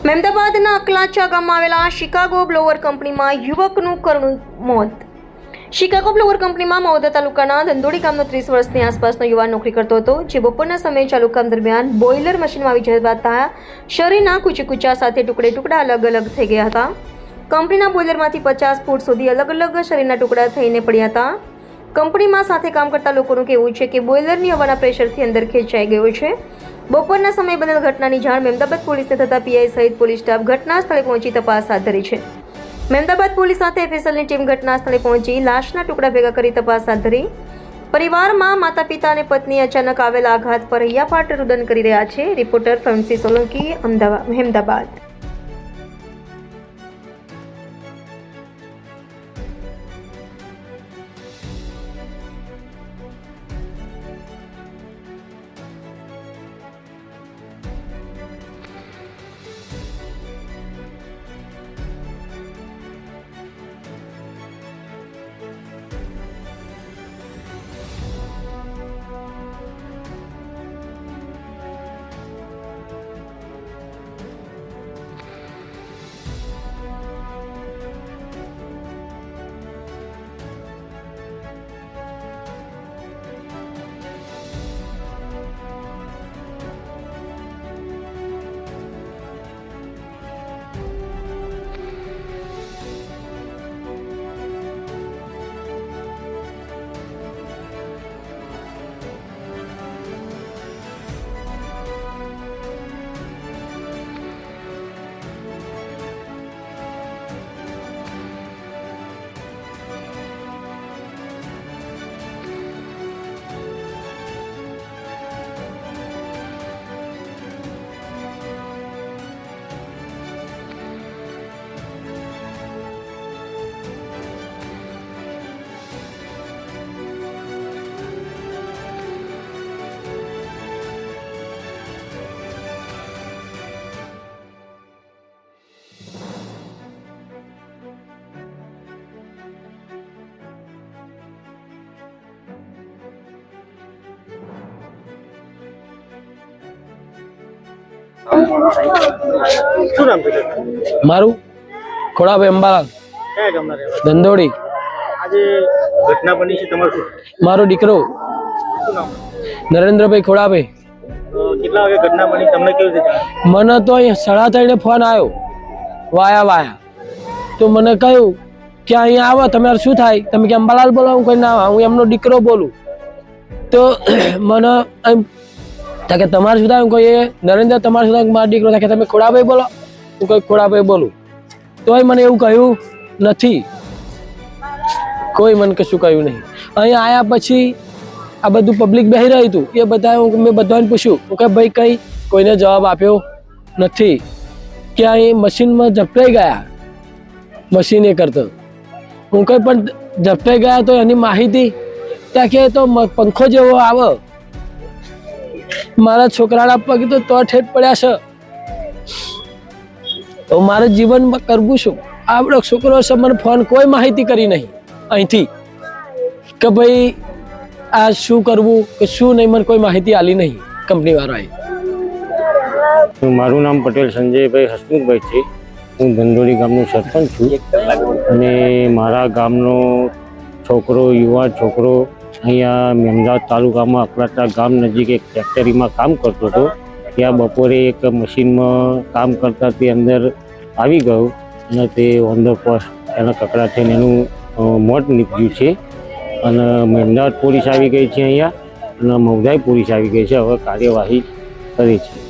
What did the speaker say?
મહેમદાબાદના અકલાચા ગામમાં આવેલા Chicago blower કંપનીમાં યુવકનું કરુણ મોત. શિકાગો બ્લોવર કંપનીમાં મહુધા તાલુકાના ધંધોડી ગામનો 30 વર્ષની આસપાસનો યુવાન નોકરી કરતો હતો, જે બપોરના સમયે ચાલુ કામ દરમિયાન બોઇલર મશીનમાં આવી જતા શરીરના કૂચા સાથે ટુકડા અલગ અલગ થઈ ગયા હતા. કંપનીના બોઇલરમાંથી 50 ફૂટ સુધી અલગ અલગ શરીરના ટુકડા થઈને પડ્યા હતા. કંપનીમાં સાથે કામ કરતા લોકોનું કહેવું છે કે બોઇલરની હવાના પ્રેશરથી અંદર ખેંચાઈ ગયો છે. બપોરના સમયે બનેલ ઘટનાની જાણ મહેમદાબાદ પોલીસને થતાં પીઆઈ સહિત પોલીસ સ્ટાફ ઘટના સ્થળે પહોંચી તપાસ હાથ ધરી છે. મહેમદાબાદ પોલીસ સાથે એફએસએલની ટીમ ઘટના સ્થળે પહોંચી લાશના ટુકડા ભેગા કરી તપાસ હાથ ધરી. પરિવારમાં માતા પિતા અને પત્ની અચાનક આવેલા આઘાત પર હૈયાફાટ રુદન કરી રહ્યા છે. Reporter Francis Solanki, Mehmedabad. શું નામ છે મારું? ખોડાભાઈ અંબાલાલ, કયા ગામના રહેવાસી? ધંધોડી. આજે ઘટના બની છે, તમારું શું મારો દીકરો નામ? નરેન્દ્રભાઈ ખોડાભાઈ. કેટલા વાગે ઘટના બની, તમને કેવી રીતે જાણ? મને તો અહીંયા 3:30 ફોન આવ્યો વાયા તો મને કહ્યું કે અહીંયા આવો, તમારે શું થાય? તમે કે અંબાલાલ બોલો? હું કોઈ ના, હું એમનો દીકરો બોલું. તો મને કે તમારે શું થાય? હું કહીએ નરેન્દ્ર તમારે શું થાય? મારો દીકરો થાય કે તમે ખોડાભાઈ બોલો? હું કોઈ ખોડાભાઈ બોલું. તોય મને એવું કહ્યું નથી, કોઈ મને કશું કહ્યું નહીં. અહીંયા આવ્યા પછી આ બધું પબ્લિક બેસી રહ્યું હતું, એ બધા મેં બધાને પૂછ્યું. હું કે ભાઈ કંઈ કોઈને જવાબ આપ્યો નથી. કે અહીં મશીનમાં ઝપટાઈ ગયા, મશીન એ કરતો. હું કંઈ પણ ઝપટાઈ ગયા તો એની માહિતી ત્યાં કે તો પંખો જેવો આવે. મારા છોકરાના પગ તો ઠેઠ પડ્યા છે. તો મારે જીવનમાં કરવું શું? આપણો છોકરો છે, મને ફોન કોઈ માહિતી કરી નહીં અહીંથી કે ભાઈ આ શું કરવું કે શું નહીં, મને કોઈ માહિતી આલી નહીં કંપની વાળાએ. મારું નામ પટેલ સંજયભાઈ હસમુખભાઈ છે. હું ધંધોડી ગામનો સરપંચ છું અને મારા ગામનો છોકરો, યુવા છોકરો અહીંયા મહેમદાવાદ તાલુકામાં અકલાચા ગામ નજીક એક ફેક્ટરીમાં કામ કરતો હતો. ત્યાં બપોરે એક મશીનમાં કામ કરતા તે અંદર આવી ગયું અને તે ઓન ધ સ્પોટ એના કકડા થઈને એનું મોત નીપજ્યું છે. અને મહેમદાવાદ પોલીસ આવી ગઈ છે અહીંયા અને મહુધા પોલીસ આવી ગઈ છે. હવે કાર્યવાહી કરી છે.